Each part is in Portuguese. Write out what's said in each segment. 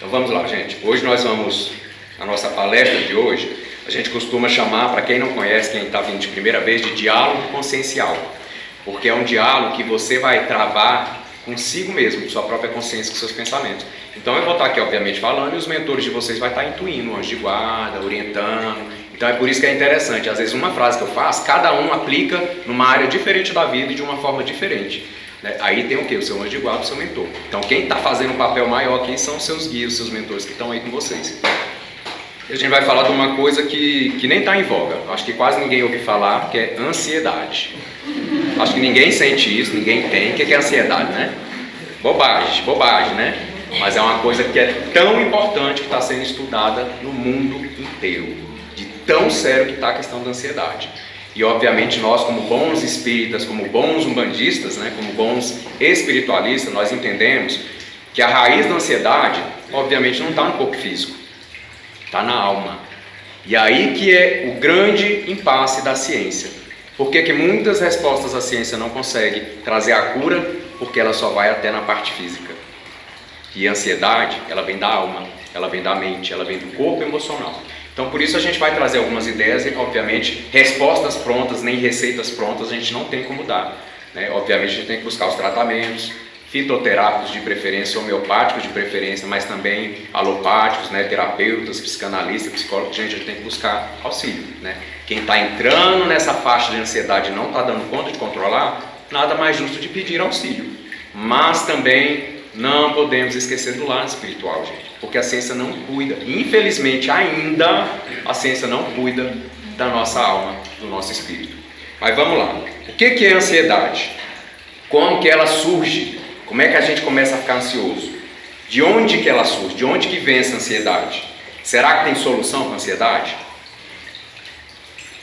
Então vamos lá, gente. Hoje nós vamos, a nossa palestra de hoje, a gente costuma chamar, para quem não conhece, quem está vindo de primeira vez, de diálogo consciencial. Porque é um diálogo que você vai travar consigo mesmo, com sua própria consciência, com seus pensamentos. Então eu vou estar aqui, obviamente, falando, e os mentores de vocês vão estar intuindo, o anjo de guarda, orientando. Então é por isso que é interessante. Às vezes uma frase que eu faço, cada um aplica numa área diferente da vida e de uma forma diferente. Aí tem o quê? O seu anjo de guarda, o seu mentor. Então quem está fazendo um papel maior, quem são os seus guias, os seus mentores que estão aí com vocês. A gente vai falar de uma coisa que nem está em voga. Acho que quase ninguém ouve falar, que é ansiedade. Acho que ninguém sente isso, ninguém tem. O que é ansiedade, né? Bobagem, né? Mas é uma coisa que é tão importante que está sendo estudada no mundo inteiro. De tão sério que está a questão da ansiedade. E obviamente nós, como bons espíritas, como bons umbandistas, né, como bons espiritualistas, nós entendemos que a raiz da ansiedade, obviamente, não está no corpo físico, está na alma. E aí que é o grande impasse da ciência. Por que muitas respostas a ciência não consegue trazer a cura? Porque ela só vai até na parte física. E a ansiedade, ela vem da alma, ela vem da mente, ela vem do corpo emocional. Então, por isso a gente vai trazer algumas ideias e, obviamente, respostas prontas, nem receitas prontas, a gente não tem como dar, né? Obviamente, a gente tem que buscar os tratamentos, fitoterápicos de preferência, homeopáticos de preferência, mas também alopáticos, né? Terapeutas, psicanalistas, psicólogos, a gente tem que buscar auxílio, né? Quem está entrando nessa faixa de ansiedade e não está dando conta de controlar, nada mais justo de pedir auxílio. Mas também não podemos esquecer do lado espiritual, gente, porque a ciência não cuida, infelizmente ainda a ciência não cuida da nossa alma, do nosso espírito. Mas vamos lá, o que é ansiedade? Como que ela surge? Como é que a gente começa a ficar ansioso? De onde que ela surge? De onde que vem essa ansiedade? Será que tem solução para a ansiedade?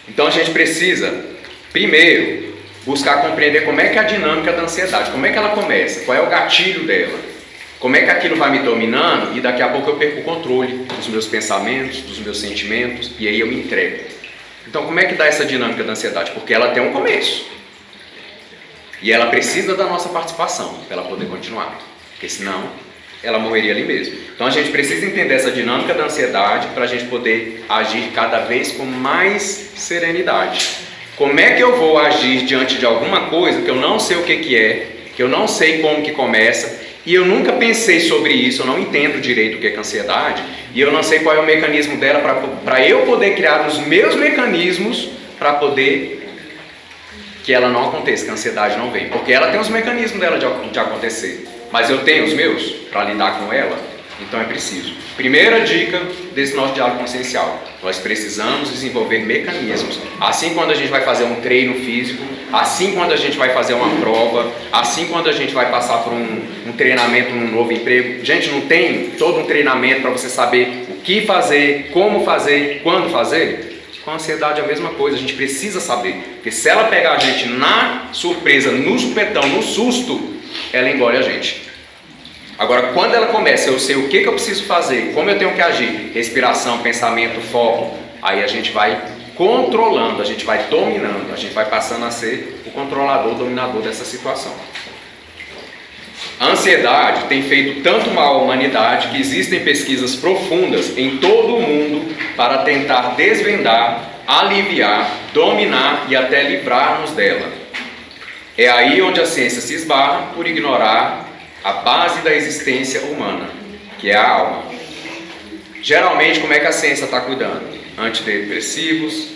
Então a gente precisa, primeiro, buscar compreender como é que é a dinâmica da ansiedade, como é que ela começa, qual é o gatilho dela, como é que aquilo vai me dominando e daqui a pouco eu perco o controle dos meus pensamentos, dos meus sentimentos e aí eu me entrego. Então como é que dá essa dinâmica da ansiedade? Porque ela tem um começo e ela precisa da nossa participação para ela poder continuar, porque senão ela morreria ali mesmo. Então a gente precisa entender essa dinâmica da ansiedade para a gente poder agir cada vez com mais serenidade. Como é que eu vou agir diante de alguma coisa que eu não sei o que é, que eu não sei como que começa, e eu nunca pensei sobre isso, eu não entendo direito o que é ansiedade, e eu não sei qual é o mecanismo dela para eu poder criar os meus mecanismos para poder que ela não aconteça, que a ansiedade não venha. Porque ela tem os mecanismos dela de acontecer, mas eu tenho os meus para lidar com ela. Então é preciso. Primeira dica desse nosso diálogo consciencial: nós precisamos desenvolver mecanismos. Assim quando a gente vai fazer um treino físico, assim quando a gente vai fazer uma prova, assim quando a gente vai passar por um treinamento num novo emprego. Gente, não tem todo um treinamento para você saber o que fazer, como fazer, quando fazer? Com a ansiedade é a mesma coisa, a gente precisa saber. Porque se ela pegar a gente na surpresa, no supetão, no susto, ela engole a gente. Agora, quando ela começa, eu sei o que eu preciso fazer, como eu tenho que agir, respiração, pensamento, foco, aí a gente vai controlando, a gente vai dominando, a gente vai passando a ser o controlador, o dominador dessa situação. A ansiedade tem feito tanto mal à humanidade que existem pesquisas profundas em todo o mundo para tentar desvendar, aliviar, dominar e até livrar-nos dela. É aí onde a ciência se esbarra por ignorar a base da existência humana, que é a alma. Geralmente, como é que a ciência está cuidando? Antidepressivos,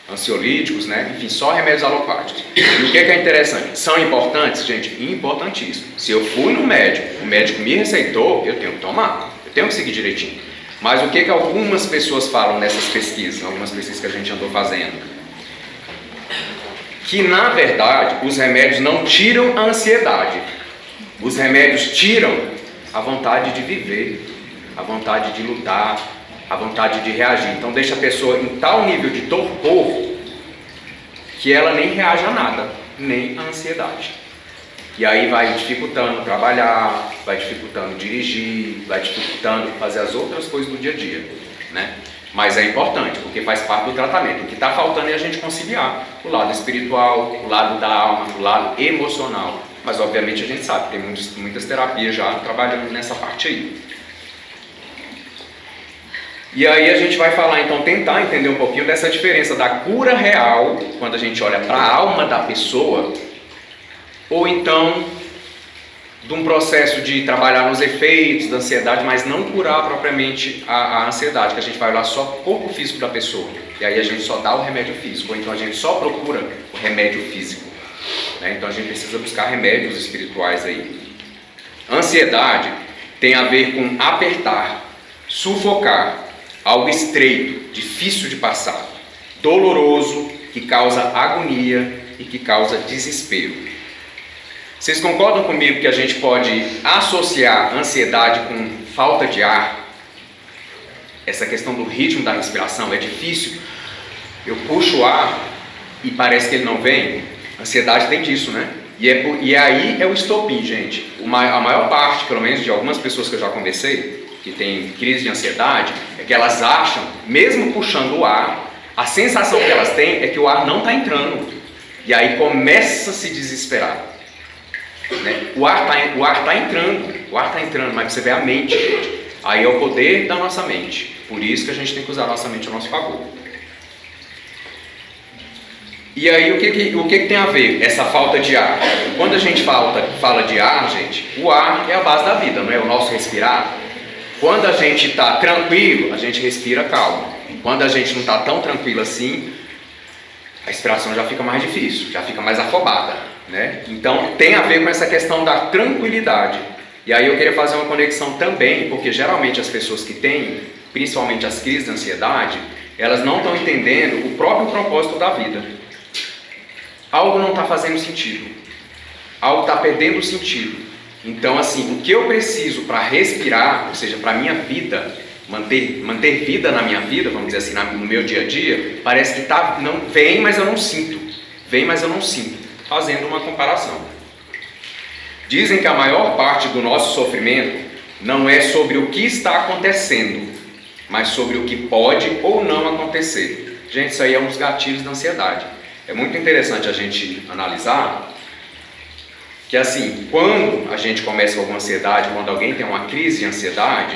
ansiolíticos, né? Enfim, só remédios alopáticos. E o que é interessante? São importantes? Gente, importantíssimo. Se eu fui no médico, o médico me receitou, eu tenho que tomar, eu tenho que seguir direitinho. Mas o que algumas pessoas falam nessas pesquisas, algumas pesquisas que a gente andou fazendo? Que, na verdade, os remédios não tiram a ansiedade. Os remédios tiram a vontade de viver, a vontade de lutar, a vontade de reagir. Então deixa a pessoa em tal nível de torpor que ela nem reage a nada, nem a ansiedade. E aí vai dificultando trabalhar, vai dificultando dirigir, vai dificultando fazer as outras coisas do dia a dia, né? Mas é importante, porque faz parte do tratamento. O que está faltando é a gente conciliar o lado espiritual, o lado da alma, o lado emocional. Mas obviamente a gente sabe, tem muitas terapias já trabalhando nessa parte aí. E aí a gente vai falar, então, tentar entender um pouquinho dessa diferença da cura real, quando a gente olha para a alma da pessoa, ou então de um processo de trabalhar nos efeitos da ansiedade, mas não curar propriamente a ansiedade, que a gente vai olhar só o corpo físico da pessoa. E aí a gente só dá o remédio físico, ou então a gente só procura o remédio físico. Né? Então a gente precisa buscar remédios espirituais aí. Ansiedade tem a ver com apertar, sufocar, algo estreito, difícil de passar, doloroso, que causa agonia e que causa desespero. Vocês concordam comigo que a gente pode associar ansiedade com falta de ar? Essa questão do ritmo da respiração é difícil. Eu puxo o ar e parece que ele não vem. Ansiedade tem disso, né? E aí é o estopim, gente. A maior parte, pelo menos de algumas pessoas que eu já conversei, que tem crise de ansiedade, é que elas acham, mesmo puxando o ar, a sensação que elas têm é que o ar não está entrando. E aí começa a se desesperar. Né? O ar está entrando, mas você vê a mente, gente. Aí é o poder da nossa mente. Por isso que a gente tem que usar a nossa mente a nosso favor. E aí o que tem a ver essa falta de ar? Quando a gente fala de ar, gente, o ar é a base da vida, não é? O nosso respirar. Quando a gente está tranquilo, a gente respira calmo. Quando a gente não está tão tranquilo assim, a respiração já fica mais difícil, já fica mais afobada. Né? Então tem a ver com essa questão da tranquilidade. E aí eu queria fazer uma conexão também, porque geralmente as pessoas que têm, principalmente as crises de ansiedade, elas não estão entendendo o próprio propósito da vida. Algo não está fazendo sentido, algo está perdendo sentido. Então assim, o que eu preciso para respirar, ou seja, para a minha vida, manter vida na minha vida, vamos dizer assim, no meu dia a dia, parece que vem, mas eu não sinto. Vem, mas eu não sinto. Fazendo uma comparação. Dizem que a maior parte do nosso sofrimento não é sobre o que está acontecendo, mas sobre o que pode ou não acontecer. Gente, isso aí é um dos gatilhos da ansiedade. É muito interessante a gente analisar que assim, quando a gente começa com alguma ansiedade, quando alguém tem uma crise de ansiedade,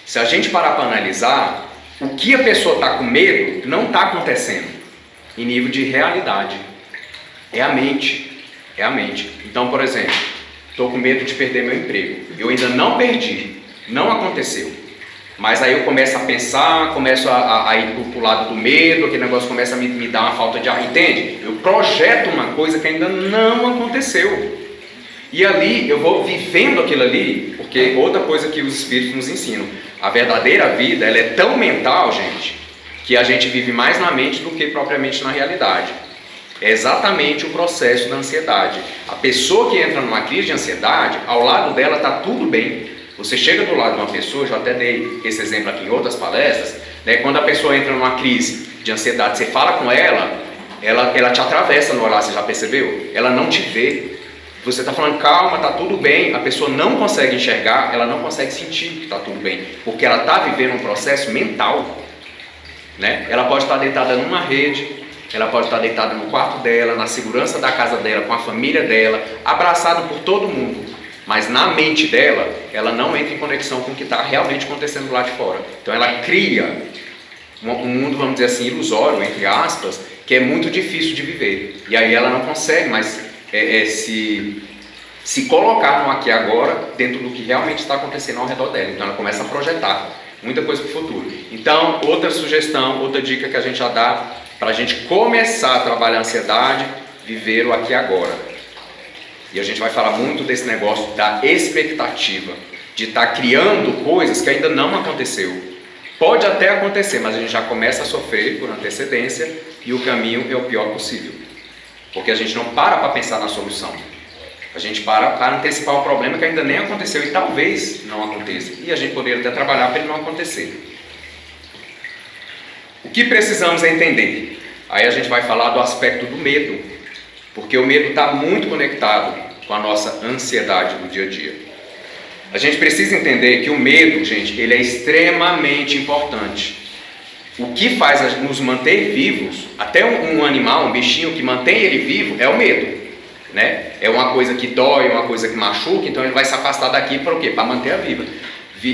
se a gente parar para analisar, o que a pessoa está com medo não está acontecendo em nível de realidade. É a mente. Então, por exemplo, estou com medo de perder meu emprego. Eu ainda não perdi, não aconteceu. Mas aí eu começo a pensar, começo a ir para o lado do medo, aquele negócio começa a me dar uma falta de ar, entende? Eu projeto uma coisa que ainda não aconteceu. E ali eu vou vivendo aquilo ali, porque outra coisa que os espíritos nos ensinam, a verdadeira vida, ela é tão mental, gente, que a gente vive mais na mente do que propriamente na realidade. É exatamente o processo da ansiedade. A pessoa que entra numa crise de ansiedade, ao lado dela está tudo bem. Você chega do lado de uma pessoa, já até dei esse exemplo aqui em outras palestras, né? Quando a pessoa entra numa crise de ansiedade, você fala com ela te atravessa no olhar, você já percebeu? Ela não te vê. Você está falando, calma, está tudo bem, a pessoa não consegue enxergar, ela não consegue sentir que está tudo bem, porque ela está vivendo um processo mental. Né? Ela pode estar deitada numa rede, ela pode estar deitada no quarto dela, na segurança da casa dela, com a família dela, abraçada por todo mundo. Mas na mente dela, ela não entra em conexão com o que está realmente acontecendo lá de fora. Então ela cria um mundo, vamos dizer assim, ilusório, entre aspas, que é muito difícil de viver. E aí ela não consegue mais se colocar no aqui e agora, dentro do que realmente está acontecendo ao redor dela. Então ela começa a projetar muita coisa para o futuro. Então, outra sugestão, outra dica que a gente já dá, para a gente começar a trabalhar a ansiedade, viver o aqui e agora. E a gente vai falar muito desse negócio da expectativa, de estar criando coisas que ainda não aconteceu. Pode até acontecer, mas a gente já começa a sofrer por antecedência e o caminho é o pior possível. Porque a gente não para pensar na solução. A gente para antecipar o problema que ainda nem aconteceu e talvez não aconteça. E a gente poderia até trabalhar para ele não acontecer. O que precisamos entender? Aí a gente vai falar do aspecto do medo, porque o medo está muito conectado com a nossa ansiedade do dia a dia. A gente precisa entender que o medo, gente, ele é extremamente importante. O que faz nos manter vivos, até um animal, um bichinho que mantém ele vivo, é o medo. Né? É uma coisa que dói, uma coisa que machuca, então ele vai se afastar daqui para o quê? Para manter a vida.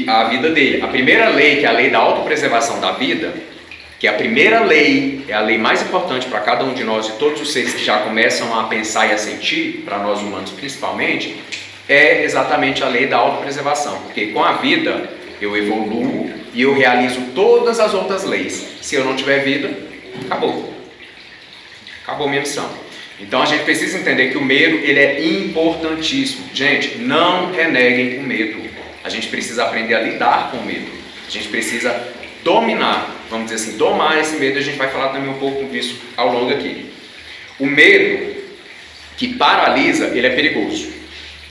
a vida dele. A primeira lei, que é a lei da autopreservação da vida, que é a primeira lei, é a lei mais importante para cada um de nós e todos os seres que já começam a pensar e a sentir, para nós humanos principalmente, é exatamente a lei da autopreservação, porque com a vida eu evoluo e eu realizo todas as outras leis. Se eu não tiver vida, acabou. Acabou minha missão. Então a gente precisa entender que o medo, ele é importantíssimo. Gente, não reneguem o medo. A gente precisa aprender a lidar com o medo. A gente precisa dominar, vamos dizer assim, domar esse medo. A gente vai falar também um pouco disso ao longo aqui. O medo que paralisa, ele é perigoso.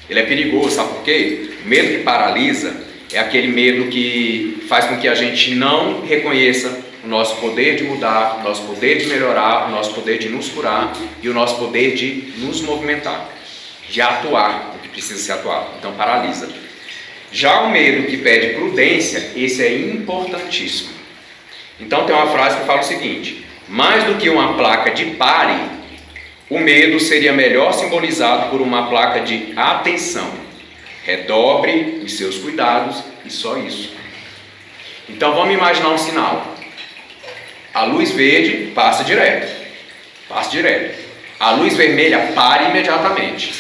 Ele é perigoso, sabe por quê? O medo que paralisa é aquele medo que faz com que a gente não reconheça o nosso poder de mudar, o nosso poder de melhorar, o nosso poder de nos curar e o nosso poder de nos movimentar, de atuar o que precisa ser atuado. Então paralisa. Já o medo que pede prudência, esse é importantíssimo. Então tem uma frase que fala o seguinte: mais do que uma placa de pare, o medo seria melhor simbolizado por uma placa de atenção. Redobre os seus cuidados e só isso. Então vamos imaginar um sinal. A luz verde passa direto. Passa direto. A luz vermelha pare imediatamente.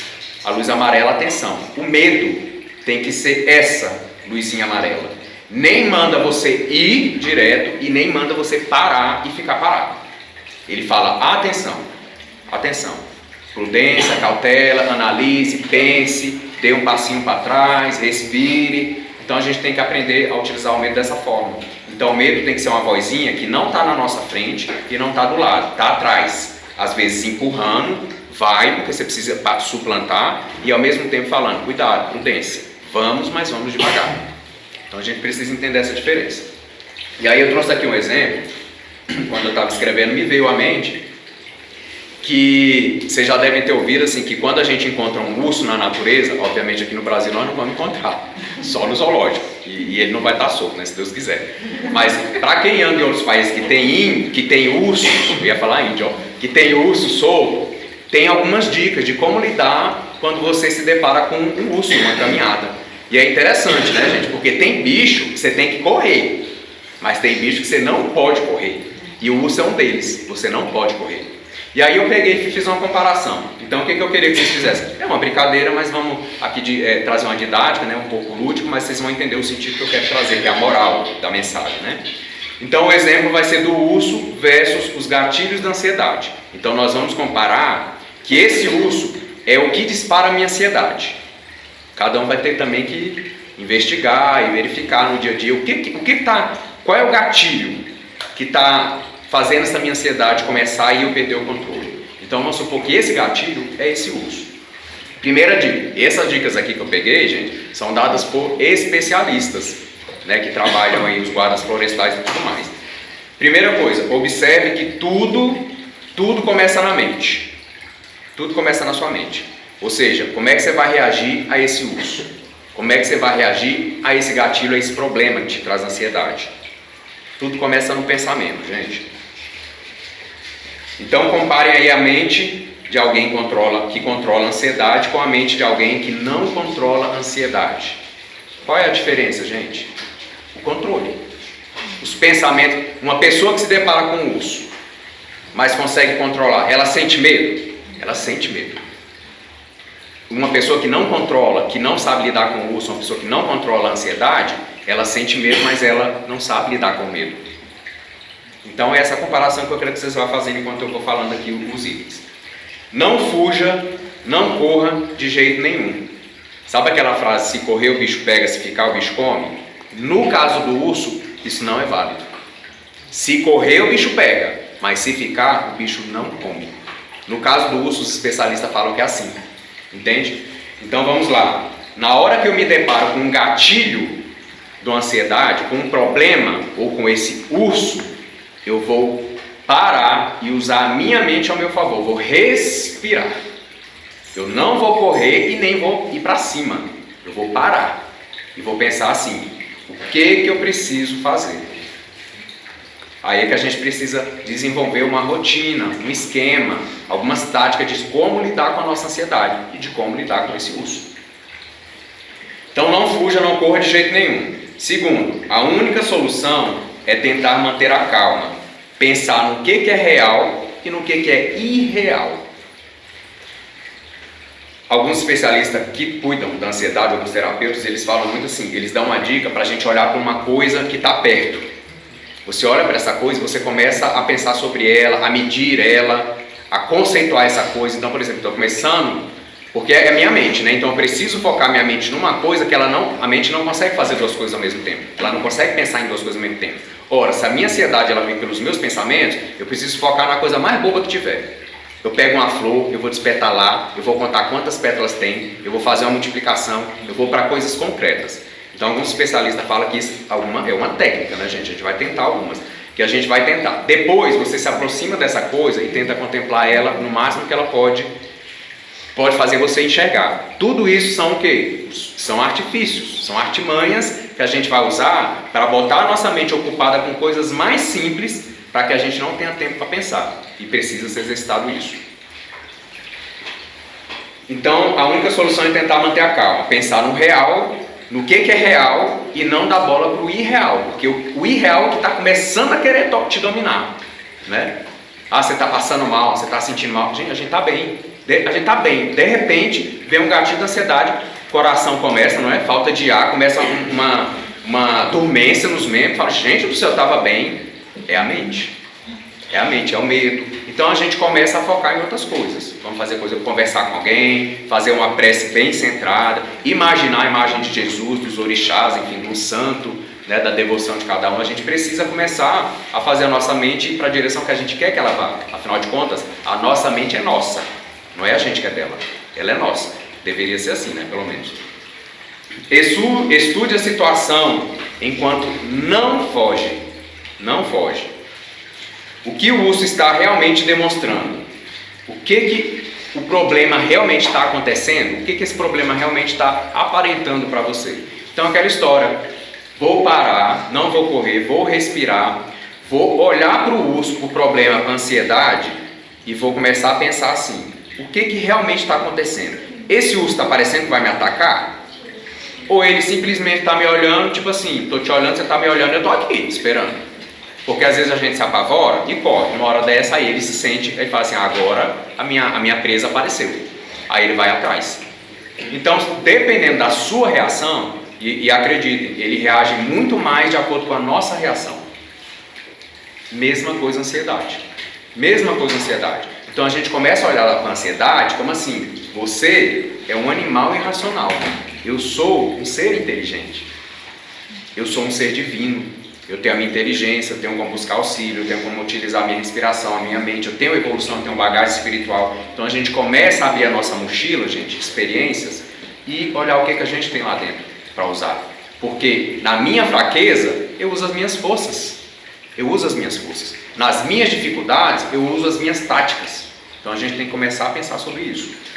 A luz amarela, atenção. O medo tem que ser essa luzinha amarela. Nem manda você ir direto e nem manda você parar e ficar parado. Ele fala atenção. Atenção. Prudência, cautela, analise, pense, dê um passinho para trás, respire. Então a gente tem que aprender a utilizar o medo dessa forma. Então o medo tem que ser uma vozinha que não está na nossa frente e não está do lado, está atrás. Às vezes empurrando, vai, porque você precisa suplantar, e ao mesmo tempo falando, cuidado, prudência, vamos, mas vamos devagar. Então a gente precisa entender essa diferença. E aí eu trouxe aqui um exemplo, quando eu estava escrevendo me veio à mente, que vocês já devem ter ouvido assim, que quando a gente encontra um urso na natureza, obviamente aqui no Brasil nós não vamos encontrar, só no zoológico, e ele não vai estar solto, né, se Deus quiser. Mas para quem anda em outros países que tem ursos, eu ia falar índio, ó, que tem urso solto, tem algumas dicas de como lidar quando você se depara com um urso numa caminhada. E é interessante, né, gente, porque tem bicho que você tem que correr, mas tem bicho que você não pode correr, e o urso é um deles, você não pode correr. E aí eu peguei e fiz uma comparação. Então o que eu queria que vocês fizessem? É uma brincadeira, mas vamos aqui trazer uma didática, né, um pouco lúdico, mas vocês vão entender o sentido que eu quero trazer, que é a moral da mensagem, né? Então o exemplo vai ser do urso versus os gatilhos da ansiedade. Então nós vamos comparar que esse urso é o que dispara a minha ansiedade. Cada um vai ter também que investigar e verificar no dia a dia qual é o gatilho que está fazendo essa minha ansiedade começar e eu perder o controle. Então vamos supor que esse gatilho é esse urso. Primeira dica, essas dicas aqui que eu peguei, gente, são dadas por especialistas, né, que trabalham aí, os guardas florestais e tudo mais. Primeira coisa, observe que tudo começa na mente. Tudo começa na sua mente. Ou seja, como é que você vai reagir a esse urso? Como é que você vai reagir a esse gatilho, a esse problema que te traz ansiedade? Tudo começa no pensamento, gente. Então comparem aí a mente de alguém que controla a ansiedade com a mente de alguém que não controla a ansiedade. Qual é a diferença, gente? O controle. Os pensamentos. Uma pessoa que se depara com um urso, mas consegue controlar, ela sente medo? Ela sente medo. Uma pessoa que não controla, que não sabe lidar com o urso, uma pessoa que não controla a ansiedade, ela sente medo, mas ela não sabe lidar com o medo. Então é essa comparação que eu quero que vocês vão fazendo enquanto eu vou falando aqui os itens. Não fuja, não corra de jeito nenhum. Sabe aquela frase, se correr o bicho pega, se ficar o bicho come? No caso do urso, isso não é válido. Se correr o bicho pega, mas se ficar, o bicho não come. No caso do urso, os especialistas falam que é assim. Entende? Então vamos lá. Na hora que eu me deparo com um gatilho de ansiedade, com um problema, ou com esse urso, eu vou parar e usar a minha mente ao meu favor, vou respirar. Eu não vou correr e nem vou ir para cima. Eu vou parar e vou pensar assim, o que eu preciso fazer? Aí é que a gente precisa desenvolver uma rotina, um esquema, algumas táticas de como lidar com a nossa ansiedade e de como lidar com esse urso. Então não fuja, não corra de jeito nenhum. Segundo, a única solução é tentar manter a calma, pensar no que é real e no que é irreal. Alguns especialistas que cuidam da ansiedade, alguns terapeutas, eles falam muito assim, eles dão uma dica para a gente olhar para uma coisa que está perto. Você olha para essa coisa e você começa a pensar sobre ela, a medir ela, a conceituar essa coisa. Então, por exemplo, estou começando, porque é a minha mente, né? Então eu preciso focar minha mente numa coisa que a mente não consegue fazer duas coisas ao mesmo tempo. Ela não consegue pensar em duas coisas ao mesmo tempo. Ora, se a minha ansiedade ela vem pelos meus pensamentos, eu preciso focar na coisa mais boba que tiver. Eu pego uma flor, eu vou despetalar, eu vou contar quantas pétalas tem, eu vou fazer uma multiplicação, eu vou para coisas concretas. Então alguns especialistas falam que isso é uma técnica, né, gente? A gente vai tentar algumas, que a gente vai tentar. Depois você se aproxima dessa coisa e tenta contemplar ela no máximo que ela pode fazer você enxergar. Tudo isso são o quê? São artifícios, são artimanhas que a gente vai usar para botar a nossa mente ocupada com coisas mais simples, para que a gente não tenha tempo para pensar, e precisa ser exercitado isso. Então, a única solução é tentar manter a calma, pensar no real, no que é real, e não dar bola para o irreal, porque o irreal é que está começando a querer te dominar, né? Ah, você está passando mal, você está sentindo mal. Gente, a gente está bem, de repente, vem um gatilho da ansiedade, o coração começa, não é? Falta de ar, começa uma dormência nos membros, fala, gente do céu, eu estava bem. É a mente, é o medo. Então a gente começa a focar em outras coisas. Vamos fazer coisa, conversar com alguém, fazer uma prece bem centrada, imaginar a imagem de Jesus, dos orixás, enfim, do santo, né, da devoção de cada um. A gente precisa começar a fazer a nossa mente ir para a direção que a gente quer que ela vá. Afinal de contas, a nossa mente é nossa, não é a gente que é dela, ela é nossa. Deveria ser assim, né, pelo menos. Estude a situação enquanto não foge. Não foge. O que o urso está realmente demonstrando? O que o problema realmente está acontecendo? O que esse problema realmente está aparentando para você? Então aquela história, vou parar, não vou correr, vou respirar, vou olhar para o urso, para o problema, para a ansiedade, e vou começar a pensar assim, o que realmente está acontecendo? Esse urso está parecendo que vai me atacar? Ou ele simplesmente está me olhando, tipo assim, estou te olhando, você está me olhando, eu estou aqui, esperando. Porque às vezes a gente se apavora e corre. Uma hora dessa, aí ele se sente, ele fala assim, agora a minha presa apareceu. Aí ele vai atrás. Então, dependendo da sua reação, e acreditem, ele reage muito mais de acordo com a nossa reação. Mesma coisa a ansiedade. Mesma coisa a ansiedade. Então a gente começa a olhar para a ansiedade como assim, você é um animal irracional. Eu sou um ser inteligente. Eu sou um ser divino. Eu tenho a minha inteligência, eu tenho como buscar auxílio, eu tenho como utilizar a minha respiração, a minha mente, eu tenho evolução, eu tenho bagagem espiritual. Então a gente começa a abrir a nossa mochila, gente, experiências, e olhar o que a gente tem lá dentro para usar. Porque na minha fraqueza, eu uso as minhas forças. Eu uso as minhas forças. Nas minhas dificuldades, eu uso as minhas táticas. Então a gente tem que começar a pensar sobre isso.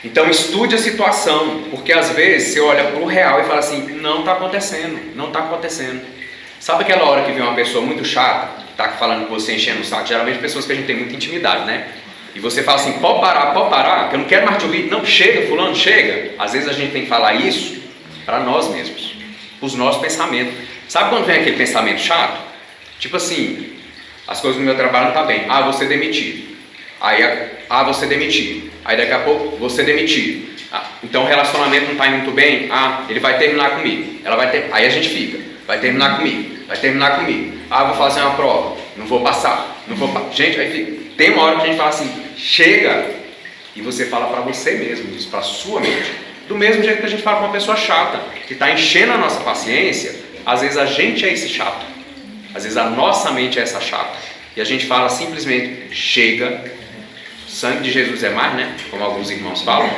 Então estude a situação, porque às vezes você olha para o real e fala assim, não está acontecendo, não está acontecendo. Sabe aquela hora que vem uma pessoa muito chata, está falando com você, enchendo o saco, geralmente pessoas que a gente tem muita intimidade, né? E você fala assim, pode parar, que eu não quero mais te ouvir. Não, chega fulano, chega. Às vezes a gente tem que falar isso para nós mesmos, para os nossos pensamentos. Sabe quando vem aquele pensamento chato? Tipo assim, as coisas no meu trabalho não estão bem, vou ser demitido. Aí, vou ser demitido. Aí daqui a pouco, vou ser demitido. Então o relacionamento não está indo muito bem. Ele vai terminar comigo. Aí a gente fica, vai terminar comigo. Vou fazer uma prova, não vou passar. Gente, aí fica. Tem uma hora que a gente fala assim, chega. E você fala para você mesmo, isso para a sua mente. Do mesmo jeito que a gente fala com uma pessoa chata, que está enchendo a nossa paciência, às vezes a gente é esse chato. Às vezes a nossa mente é essa chata. E a gente fala simplesmente, chega. Sangue de Jesus é mais, né? Como alguns irmãos falam.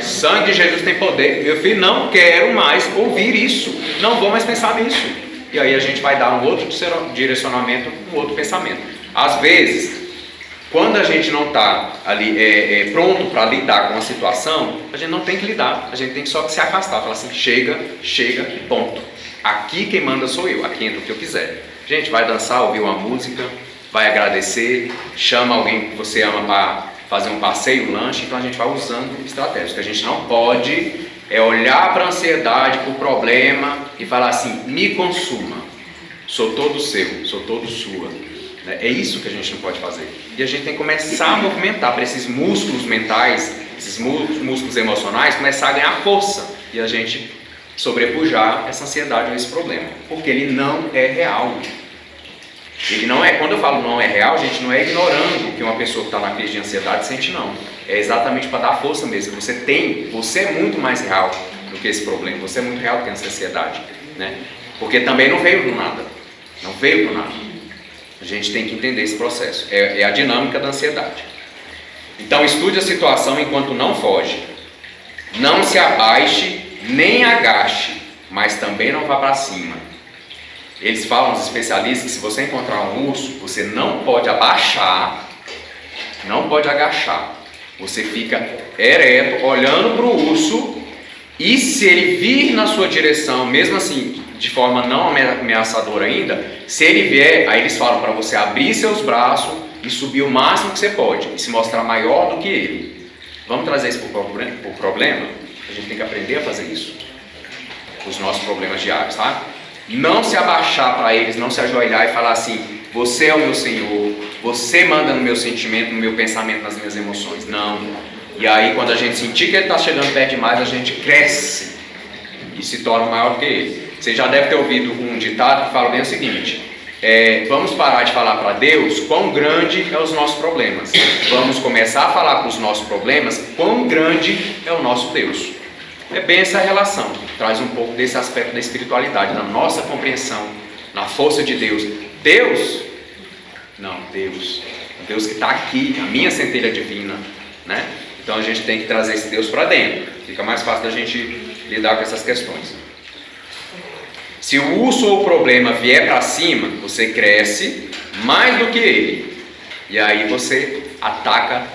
Sangue de Jesus tem poder. Meu filho, não quero mais ouvir isso. Não vou mais pensar nisso. E aí a gente vai dar um outro direcionamento, um outro pensamento. Às vezes, quando a gente não está ali pronto para lidar com a situação, a gente não tem que lidar. A gente tem só que se afastar. Falar assim, chega, ponto. Aqui quem manda sou eu. Aqui entra o que eu quiser. Gente, vai dançar, ouvir uma música, vai agradecer, chama alguém que você ama para fazer um passeio, um lanche. Então a gente vai usando estratégias, que a gente não pode É olhar para a ansiedade, para o problema e falar assim: me consuma, sou todo seu, sou todo sua. É isso que a gente não pode fazer. E a gente tem que começar a movimentar para esses músculos mentais, esses músculos emocionais, começar a ganhar força e a gente sobrepujar essa ansiedade ou esse problema, porque ele não é real. Ele não é, quando eu falo não é real, gente, não é ignorando o que uma pessoa que está na crise de ansiedade sente, não. É exatamente para dar força mesmo. Você é muito mais real do que esse problema, você é muito real do que essa ansiedade, né? Porque também não veio do nada, não veio do nada. A gente tem que entender esse processo, é a dinâmica da ansiedade. Então estude a situação enquanto não foge, não se abaixe nem agache, mas também não vá para cima. Eles falam, os especialistas, que se você encontrar um urso, você não pode abaixar, não pode agachar. Você fica ereto, olhando para o urso, e se ele vir na sua direção, mesmo assim, de forma não ameaçadora ainda, se ele vier, aí eles falam para você abrir seus braços e subir o máximo que você pode, e se mostrar maior do que ele. Vamos trazer isso para o problema? A gente tem que aprender a fazer isso. Os nossos problemas diários, tá? Não se abaixar para eles, não se ajoelhar e falar assim: você é o meu Senhor, você manda no meu sentimento, no meu pensamento, nas minhas emoções. Não. E aí, quando a gente sentir que ele está chegando perto demais, a gente cresce e se torna maior do que ele. Você já deve ter ouvido um ditado que fala bem o seguinte: vamos parar de falar para Deus quão grande é os nossos problemas. Vamos começar a falar para os nossos problemas quão grande é o nosso Deus. É bem essa relação, traz um pouco desse aspecto da espiritualidade, da nossa compreensão, na força de Deus. Deus? Não, Deus. O Deus que está aqui, a minha centelha divina, né? Então a gente tem que trazer esse Deus para dentro. Fica mais fácil da gente lidar com essas questões. Se o urso ou o problema vier para cima, você cresce mais do que ele. E aí você ataca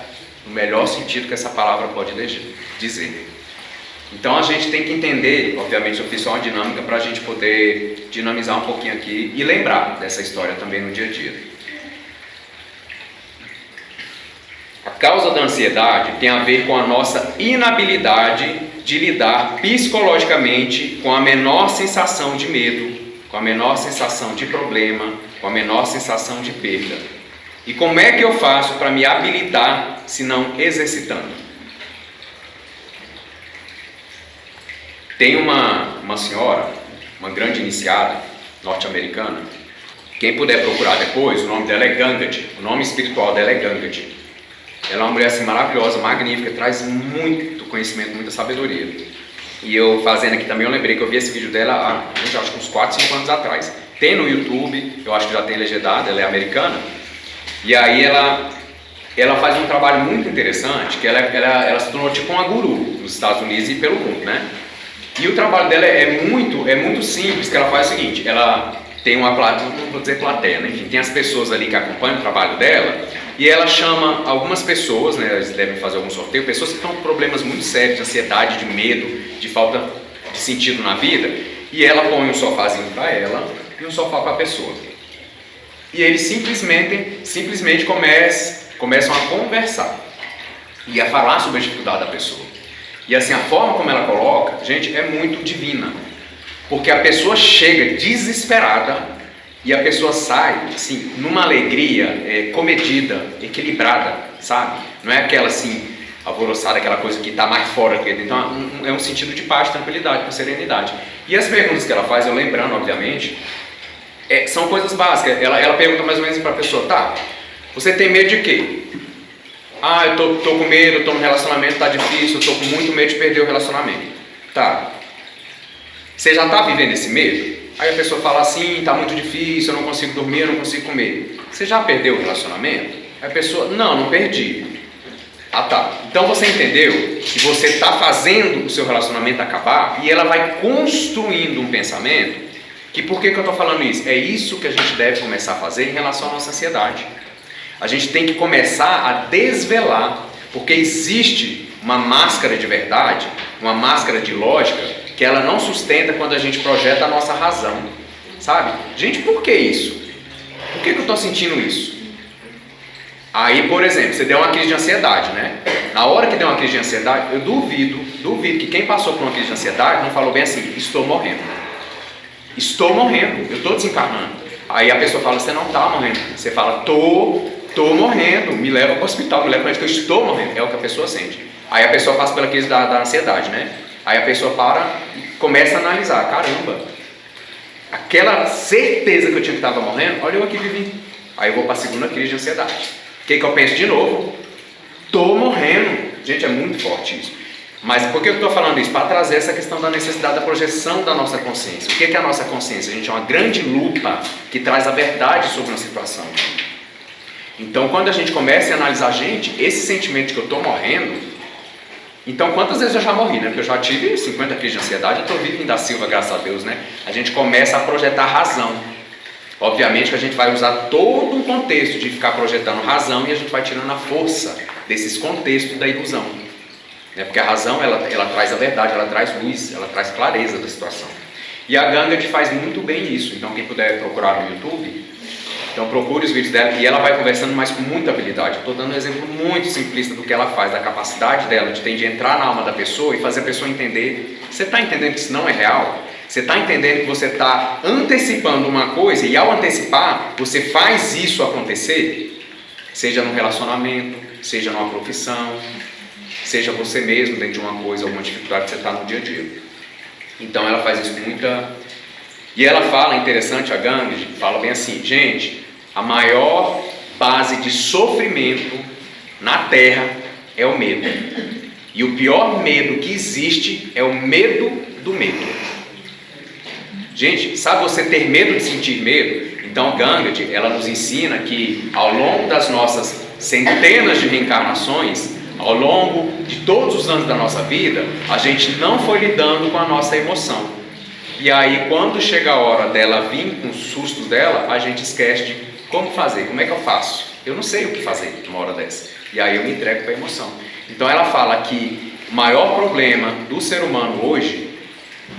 no melhor sentido que essa palavra pode dizer. Então a gente tem que entender, obviamente eu fiz só uma dinâmica para a gente poder dinamizar um pouquinho aqui e lembrar dessa história também no dia a dia. A causa da ansiedade tem a ver com a nossa inabilidade de lidar psicologicamente com a menor sensação de medo, com a menor sensação de problema, com a menor sensação de perda. E como é que eu faço para me habilitar se não exercitando? Tem uma senhora, uma grande iniciada norte-americana, quem puder procurar depois, o nome dela é Gangadhi, o nome espiritual dela é Gangadhi. Ela é uma mulher assim maravilhosa, magnífica, traz muito conhecimento, muita sabedoria. E eu fazendo aqui também, eu lembrei que eu vi esse vídeo dela há acho que uns 4, 5 anos atrás. Tem no YouTube, eu acho que já tem legendado, ela é americana. E aí ela faz um trabalho muito interessante, que ela se tornou tipo uma guru nos Estados Unidos e pelo mundo, né? E o trabalho dela é muito simples, que ela faz o seguinte: ela tem uma plateia, não vou dizer plateia, né? Enfim, tem as pessoas ali que acompanham o trabalho dela, e ela chama algumas pessoas, né? Eles devem fazer algum sorteio, pessoas que estão com problemas muito sérios, de ansiedade, de medo, de falta de sentido na vida, e ela põe um sofazinho para ela e um sofá para a pessoa. E eles simplesmente começam a conversar e a falar sobre a dificuldade da pessoa. E assim, a forma como ela coloca, gente, é muito divina. Porque a pessoa chega desesperada e a pessoa sai, assim, numa alegria comedida, equilibrada, sabe? Não é aquela, assim, alvoroçada, aquela coisa que está mais fora que dentro. Então, é um sentido de paz, tranquilidade, com serenidade. E as perguntas que ela faz, eu lembrando, obviamente, são coisas básicas. Ela pergunta mais ou menos para a pessoa: tá, você tem medo de quê? Eu tô com medo, tô no relacionamento, tá difícil, eu tô com muito medo de perder o relacionamento. Tá. Você já tá vivendo esse medo? Aí a pessoa fala assim: tá muito difícil, eu não consigo dormir, eu não consigo comer. Você já perdeu o relacionamento? Aí a pessoa: não perdi. Tá. Então você entendeu que você está fazendo o seu relacionamento acabar, e ela vai construindo um pensamento que, por que eu estou falando isso? É isso que a gente deve começar a fazer em relação à nossa ansiedade. A gente tem que começar a desvelar, porque existe uma máscara de verdade, uma máscara de lógica, que ela não sustenta quando a gente projeta a nossa razão, sabe? Gente, por que isso? Por que eu estou sentindo isso? Aí, por exemplo, você deu uma crise de ansiedade, né? Na hora que deu uma crise de ansiedade, eu duvido que quem passou por uma crise de ansiedade não falou bem assim, estou morrendo. Estou morrendo, eu estou desencarnando. Aí a pessoa fala, você não está morrendo. Você fala, estou morrendo, me leva para o hospital, me leva para o médico, eu estou morrendo. É o que a pessoa sente. Aí a pessoa passa pela crise da ansiedade, né? Aí a pessoa para e começa a analisar, caramba, aquela certeza que eu tinha que estava morrendo, olha eu aqui vivi. Aí eu vou para a segunda crise de ansiedade. O que eu penso de novo? Estou morrendo. Gente, é muito forte isso. Mas por que eu estou falando isso? Para trazer essa questão da necessidade da projeção da nossa consciência. O que é a nossa consciência? A gente é uma grande lupa que traz a verdade sobre uma situação. Então, quando a gente começa a analisar, gente, esse sentimento de que eu estou morrendo, então quantas vezes eu já morri, né? Porque eu já tive 50 crises de ansiedade, eu estou vivo da Silva, graças a Deus, né? A gente começa a projetar razão. Obviamente que a gente vai usar todo um contexto de ficar projetando razão e a gente vai tirando a força desses contextos da ilusão. Porque a razão, ela traz a verdade, ela traz luz, ela traz clareza da situação. E a Gangadji faz muito bem isso. Então quem puder procurar no YouTube, então procure os vídeos dela e ela vai conversando, mas com muita habilidade. Estou dando um exemplo muito simplista do que ela faz, da capacidade dela de entrar na alma da pessoa e fazer a pessoa entender. Você está entendendo que isso não é real? Você está entendendo que você está antecipando uma coisa e ao antecipar, você faz isso acontecer? Seja num relacionamento, seja numa profissão, seja você mesmo dentro de uma coisa, alguma dificuldade que você está no dia a dia. Então ela faz isso com muita... E ela fala, interessante, a Gangadji, fala bem assim, gente, a maior base de sofrimento na Terra é o medo. E o pior medo que existe é o medo do medo. Gente, sabe você ter medo de sentir medo? Então Gangadji, ela nos ensina que ao longo das nossas centenas de reencarnações, ao longo de todos os anos da nossa vida, a gente não foi lidando com a nossa emoção. E aí quando chega a hora dela vir com os sustos dela, a gente esquece de como fazer, como é que eu faço? Eu não sei o que fazer numa hora dessa. E aí eu me entrego para a emoção. Então ela fala que o maior problema do ser humano hoje,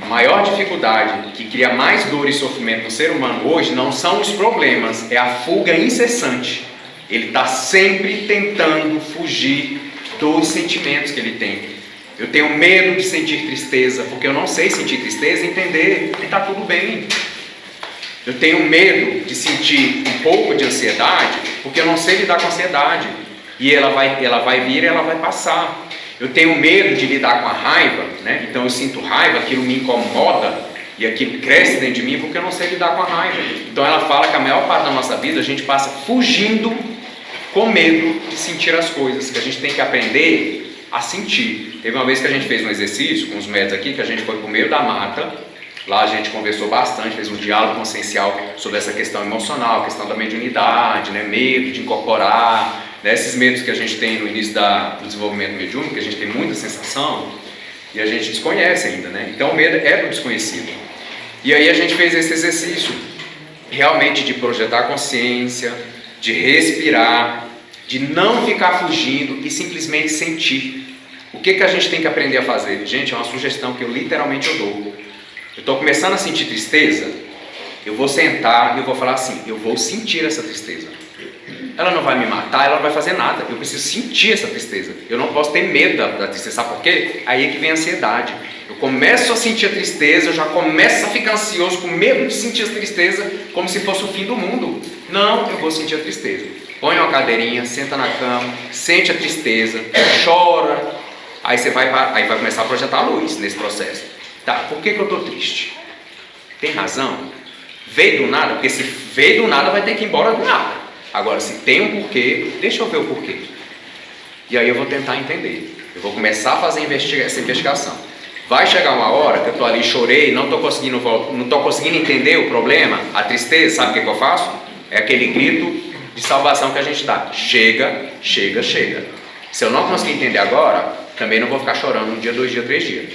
a maior dificuldade que cria mais dor e sofrimento no ser humano hoje, não são os problemas, é a fuga incessante. Ele está sempre tentando fugir dos sentimentos que ele tem. Eu tenho medo de sentir tristeza, porque eu não sei sentir tristeza e entender que está tudo bem. Eu tenho medo de sentir um pouco de ansiedade, porque eu não sei lidar com a ansiedade. E ela vai vir e ela vai passar. Eu tenho medo de lidar com a raiva, né? Então eu sinto raiva, aquilo me incomoda e aquilo cresce dentro de mim porque eu não sei lidar com a raiva. Então ela fala que a maior parte da nossa vida a gente passa fugindo com medo de sentir as coisas, que a gente tem que aprender a sentir. Teve uma vez que a gente fez um exercício com os médicos aqui, que a gente foi para o meio da mata, lá a gente conversou bastante, fez um diálogo consciencial sobre essa questão emocional, questão da mediunidade, né? Medo de incorporar, né? Esses medos que a gente tem no início do desenvolvimento mediúnico, que a gente tem muita sensação e a gente desconhece ainda, né? Então o medo é do desconhecido. E aí a gente fez esse exercício realmente de projetar a consciência, de respirar, de não ficar fugindo e simplesmente sentir. O que a gente tem que aprender a fazer? Gente, é uma sugestão que eu literalmente dou. Eu estou começando a sentir tristeza, eu vou sentar e eu vou falar assim, eu vou sentir essa tristeza. Ela não vai me matar, ela não vai fazer nada, eu preciso sentir essa tristeza. Eu não posso ter medo da tristeza, sabe por quê? Aí é que vem a ansiedade. Eu começo a sentir a tristeza, eu já começo a ficar ansioso, com medo de sentir a tristeza, como se fosse o fim do mundo. Não, eu vou sentir a tristeza. Põe uma cadeirinha, senta na cama, sente a tristeza, chora. Aí vai começar a projetar a luz nesse processo. Tá, por que eu estou triste? Tem razão? Veio do nada? Porque se veio do nada vai ter que ir embora do nada. Agora, se tem um porquê, deixa eu ver o porquê. E aí eu vou tentar entender. Eu vou começar a fazer essa investigação. Vai chegar uma hora que eu estou ali, chorei, não estou conseguindo entender o problema, a tristeza, sabe o que eu faço? É aquele grito de salvação que a gente dá. Chega, chega, chega. Se eu não conseguir entender agora, também não vou ficar chorando um dia, 2 dias, 3 dias.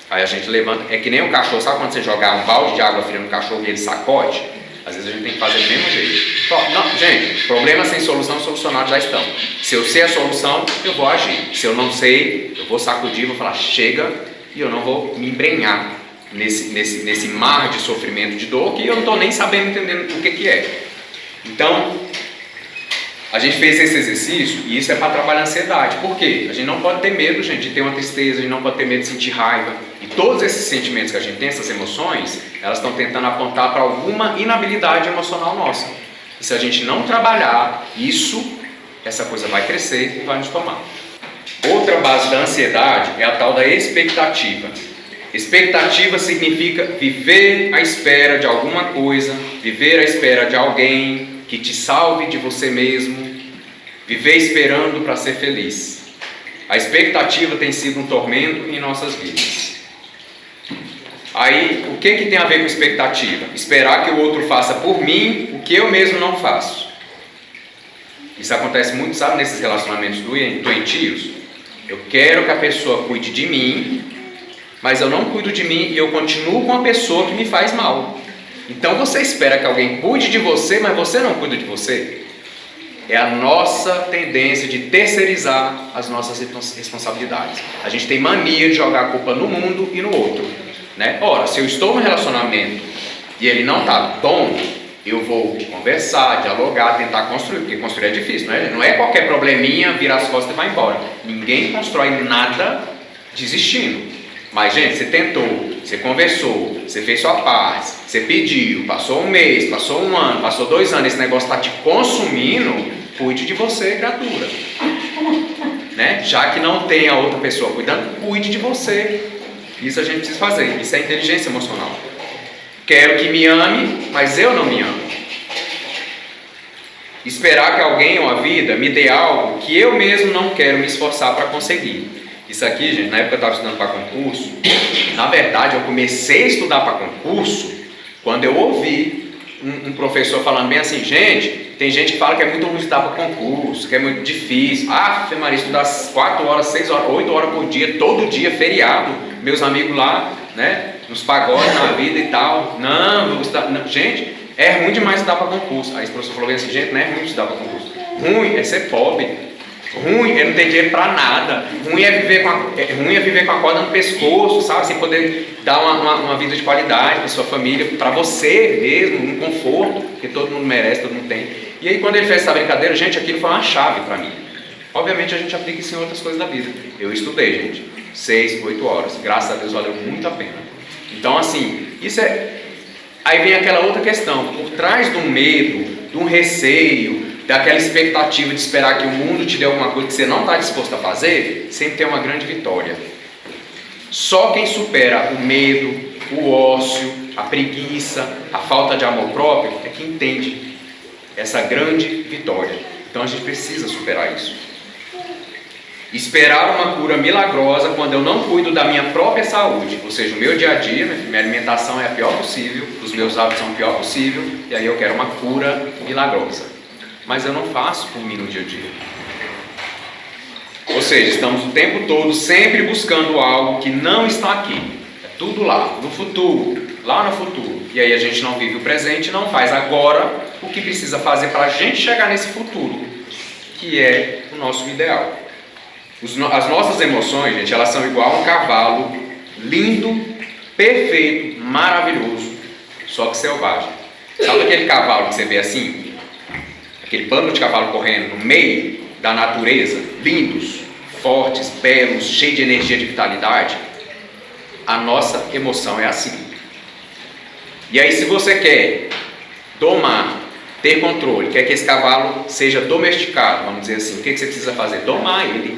Aí a gente levanta, é que nem um cachorro, sabe quando você jogar um balde de água fria no cachorro e ele sacode? Às vezes a gente tem que fazer do mesmo jeito. Não, gente, problemas sem solução solucionados já estão. Se eu sei a solução, eu vou agir. Se eu não sei, eu vou sacudir, vou falar chega, e eu não vou me embrenhar nesse mar de sofrimento, de dor, que eu não estou nem sabendo, entendendo o que é. Então, A gente fez esse exercício e isso é para trabalhar a ansiedade. Por quê? A gente não pode ter medo, gente, de ter uma tristeza, a gente não pode ter medo de sentir raiva. E todos esses sentimentos que a gente tem, essas emoções, elas estão tentando apontar para alguma inabilidade emocional nossa. E se a gente não trabalhar isso, essa coisa vai crescer e vai nos tomar. Outra base da ansiedade é a tal da expectativa. Expectativa significa viver à espera de alguma coisa, viver à espera de alguém que te salve de você mesmo, viver esperando para ser feliz. A expectativa tem sido um tormento em nossas vidas. Aí, o que tem a ver com expectativa? Esperar que o outro faça por mim o que eu mesmo não faço. Isso acontece muito, sabe, nesses relacionamentos doentios. Eu quero que a pessoa cuide de mim, mas eu não cuido de mim e eu continuo com a pessoa que me faz mal. Então você espera que alguém cuide de você, mas você não cuida de você. É a nossa tendência de terceirizar as nossas responsabilidades. A gente tem mania de jogar a culpa no mundo e no outro, né? Ora, se eu estou num relacionamento e ele não está bom, eu vou conversar, dialogar, tentar construir, porque construir é difícil, né? Não é qualquer probleminha, vira as costas e vai embora. Ninguém constrói nada desistindo. Mas, gente, você tentou, você conversou, você fez sua parte, você pediu, passou um mês, passou um ano, passou 2 anos, esse negócio está te consumindo, cuide de você, criatura. Né? Já que não tem a outra pessoa cuidando, cuide de você. Isso a gente precisa fazer, isso é inteligência emocional. Quero que me ame, mas eu não me amo. Esperar que alguém ou a vida me dê algo que eu mesmo não quero me esforçar para conseguir. Isso aqui, gente, na época eu estava estudando para concurso, na verdade eu comecei a estudar para concurso quando eu ouvi um professor falando bem assim, gente, tem gente que fala que é muito ruim estudar para concurso, que é muito difícil. Maria, estudar 4 horas, 6 horas, 8 horas por dia, todo dia, feriado, meus amigos lá, né, nos pagodes na vida e tal. Não, gente, é ruim demais estudar para concurso. Aí esse professor falou bem assim, gente, não é ruim estudar para concurso. Ruim é ser pobre. Ruim é não ter dinheiro para nada. Ruim é viver com a corda no pescoço, sabe? Sem poder dar uma vida de qualidade para sua família, para você mesmo, um conforto que todo mundo merece, todo mundo tem. E aí quando ele fez essa brincadeira, gente, aquilo foi uma chave para mim. Obviamente a gente aplica isso em outras coisas da vida. Eu estudei, gente, 6, 8 horas. Graças a Deus valeu muito a pena. Então assim, isso é... Aí vem aquela outra questão. Por trás do medo, de um receio, daquela expectativa de esperar que o mundo te dê alguma coisa que você não está disposto a fazer, sempre tem uma grande vitória. Só quem supera o medo, o ócio, a preguiça, a falta de amor próprio, é que entende essa grande vitória. Então a gente precisa superar isso. Esperar uma cura milagrosa quando eu não cuido da minha própria saúde, ou seja, o meu dia a dia, minha alimentação é a pior possível, os meus hábitos são o pior possível, e aí eu quero uma cura milagrosa. Mas eu não faço por mim no dia a dia. Ou seja, estamos o tempo todo sempre buscando algo que não está aqui. É tudo lá, no futuro, lá no futuro. E aí a gente não vive o presente, não faz agora o que precisa fazer para a gente chegar nesse futuro, que é o nosso ideal. As nossas emoções, gente, elas são igual a um cavalo lindo, perfeito, maravilhoso, só que selvagem. Sabe aquele cavalo que você vê assim? Aquele bando de cavalo correndo no meio da natureza, lindos, fortes, belos, cheios de energia, de vitalidade. A nossa emoção é assim. E aí, se você quer domar, ter controle, quer que esse cavalo seja domesticado, vamos dizer assim, o que você precisa fazer? Domar ele,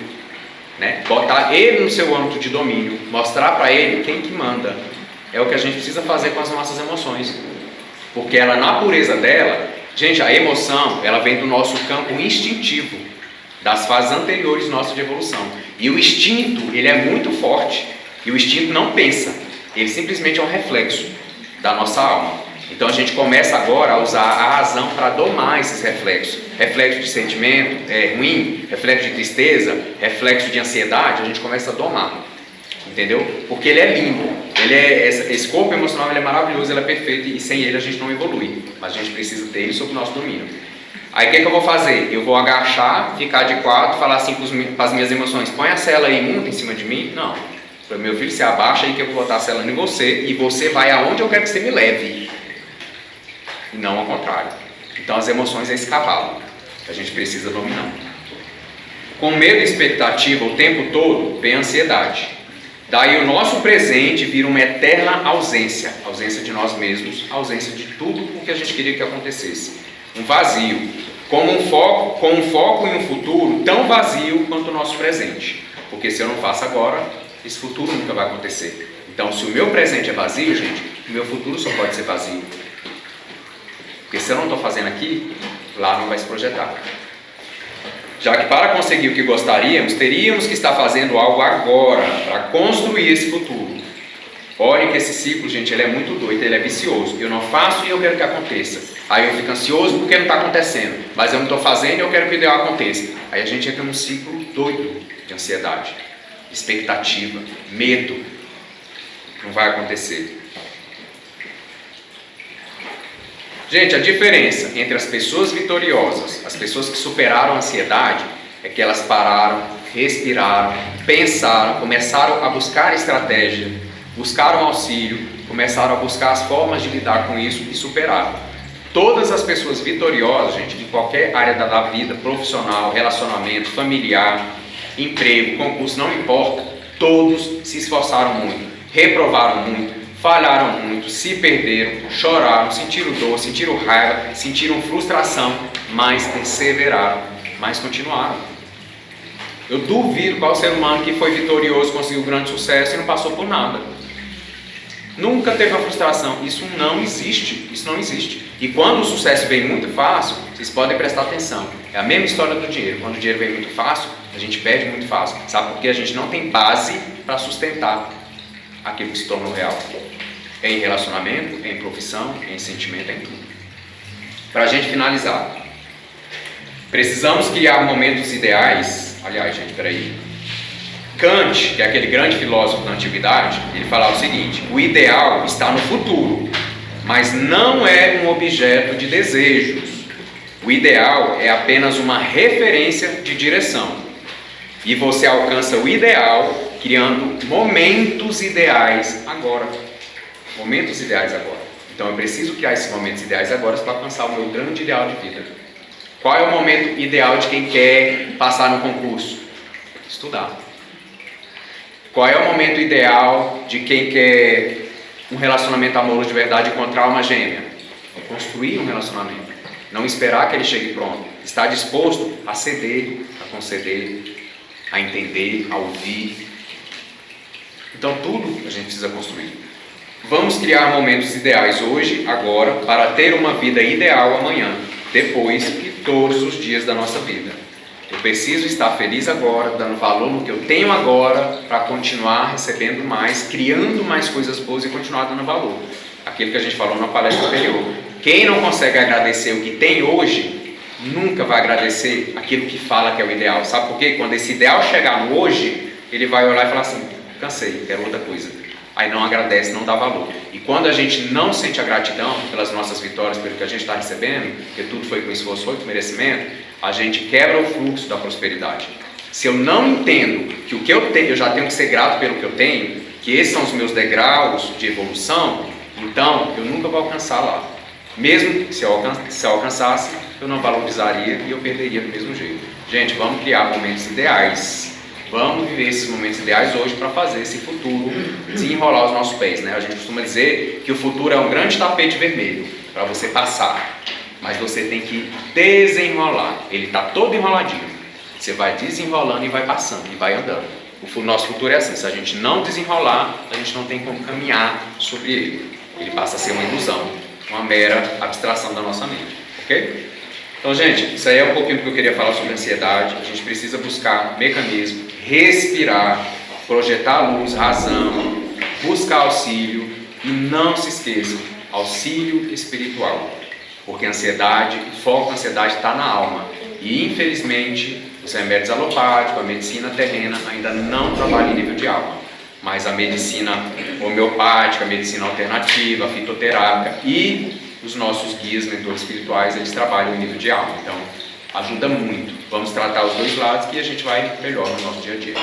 né? Botar ele no seu âmbito de domínio, mostrar para ele quem que manda. É o que a gente precisa fazer com as nossas emoções. Porque ela, na pureza dela, gente, a emoção, ela vem do nosso campo instintivo, das fases anteriores nossas de evolução. E o instinto, ele é muito forte. E o instinto não pensa, ele simplesmente é um reflexo da nossa alma. Então a gente começa agora a usar a razão para domar esses reflexos. Reflexo de sentimento ruim, reflexo de tristeza, reflexo de ansiedade, a gente começa a domar. Entendeu? Porque ele é lindo, esse corpo emocional ele é maravilhoso, ele é perfeito e sem ele a gente não evolui, mas a gente precisa ter ele sob o nosso domínio. Aí o que eu vou fazer? Eu vou agachar, ficar de quatro, falar assim para as minhas emoções, põe a cela imunda em cima de mim? Não. Meu filho, você abaixa aí que eu vou botar a cela em você e você vai aonde eu quero que você me leve. E não ao contrário. Então as emoções é esse cavalo. que a gente precisa dominar. Com medo e expectativa o tempo todo, vem a ansiedade. Daí o nosso presente vira uma eterna ausência de nós mesmos, ausência de tudo o que a gente queria que acontecesse. Um vazio, com um foco em um futuro tão vazio quanto o nosso presente. Porque se eu não faço agora, esse futuro nunca vai acontecer. Então, se o meu presente é vazio, gente, o meu futuro só pode ser vazio. Porque se eu não estou fazendo aqui, lá não vai se projetar. Já que para conseguir o que gostaríamos, teríamos que estar fazendo algo agora, para construir esse futuro. Olhem que esse ciclo, gente, ele é muito doido, ele é vicioso. Eu não faço e eu quero que aconteça. Aí eu fico ansioso porque não está acontecendo. Mas eu não estou fazendo e eu quero que o ideal aconteça. Aí a gente entra num ciclo doido de ansiedade, expectativa, medo. Não vai acontecer. Gente, a diferença entre as pessoas vitoriosas, as pessoas que superaram a ansiedade, é que elas pararam, respiraram, pensaram, começaram a buscar estratégia, buscaram auxílio, começaram a buscar as formas de lidar com isso e superaram. Todas as pessoas vitoriosas, gente, de qualquer área da vida, profissional, relacionamento, familiar, emprego, concurso, não importa, todos se esforçaram muito, reprovaram muito, falharam muito, se perderam, choraram, sentiram dor, sentiram raiva, sentiram frustração, mas perseveraram, mas continuaram. Eu duvido qual ser humano que foi vitorioso, conseguiu grande sucesso e não passou por nada. Nunca teve uma frustração. Isso não existe. Isso não existe. E quando o sucesso vem muito fácil, vocês podem prestar atenção. É a mesma história do dinheiro. Quando o dinheiro vem muito fácil, a gente perde muito fácil. Sabe por quê? A gente não tem base para sustentar aquilo que se tornou real. É em relacionamento, é em profissão, é em sentimento, é em tudo. Para a gente finalizar, precisamos criar momentos ideais. Aliás, gente, peraí. Kant, que é aquele grande filósofo da antiguidade, ele falava o seguinte: o ideal está no futuro, mas não é um objeto de desejos. O ideal é apenas uma referência de direção. E você alcança o ideal criando momentos ideais agora. Momentos ideais agora. Então eu preciso criar esses momentos ideais agora para alcançar o meu grande ideal de vida. Qual é o momento ideal de quem quer passar no concurso? Estudar. Qual é o momento ideal de quem quer um relacionamento amoroso de verdade, encontrar uma gêmea? Construir um relacionamento. Não esperar que ele chegue pronto. Estar disposto a ceder, a conceder, a entender, a ouvir. Então tudo a gente precisa construir. Vamos criar momentos ideais hoje, agora, para ter uma vida ideal amanhã, depois e todos os dias da nossa vida. Eu preciso estar feliz agora, dando valor no que eu tenho agora, para continuar recebendo mais, criando mais coisas boas e continuar dando valor. Aquilo que a gente falou na palestra anterior. Quem não consegue agradecer o que tem hoje, nunca vai agradecer aquilo que fala que é o ideal. Sabe por quê? Quando esse ideal chegar no hoje, ele vai olhar e falar assim: cansei, quero outra coisa. Aí não agradece, não dá valor. E quando a gente não sente a gratidão pelas nossas vitórias, pelo que a gente está recebendo, porque tudo foi com esforço, foi com merecimento, a gente quebra o fluxo da prosperidade. Se eu não entendo que o que eu tenho, eu já tenho que ser grato pelo que eu tenho, que esses são os meus degraus de evolução, então eu nunca vou alcançar lá. Mesmo se eu alcançasse, eu não valorizaria e eu perderia do mesmo jeito. Gente, vamos criar momentos ideais. Vamos viver esses momentos ideais hoje para fazer esse futuro desenrolar os nossos pés, né? A gente costuma dizer que o futuro é um grande tapete vermelho para você passar, mas você tem que desenrolar. Ele está todo enroladinho. Você vai desenrolando e vai passando e vai andando. O nosso futuro é assim: se a gente não desenrolar, a gente não tem como caminhar sobre ele. Ele passa a ser uma ilusão, uma mera abstração da nossa mente, ok? Então, gente, isso aí é um pouquinho do que eu queria falar sobre ansiedade. A gente precisa buscar mecanismo, respirar, projetar luz, razão, buscar auxílio e não se esqueçam, auxílio espiritual. Porque a ansiedade, o foco da ansiedade está na alma. E, infelizmente, os remédios alopáticos, a medicina terrena ainda não trabalham em nível de alma. Mas a medicina homeopática, a medicina alternativa, a fitoterápica e os nossos guias, mentores espirituais, eles trabalham em nível de alma. Então, ajuda muito. Vamos tratar os dois lados que a gente vai melhor no nosso dia a dia.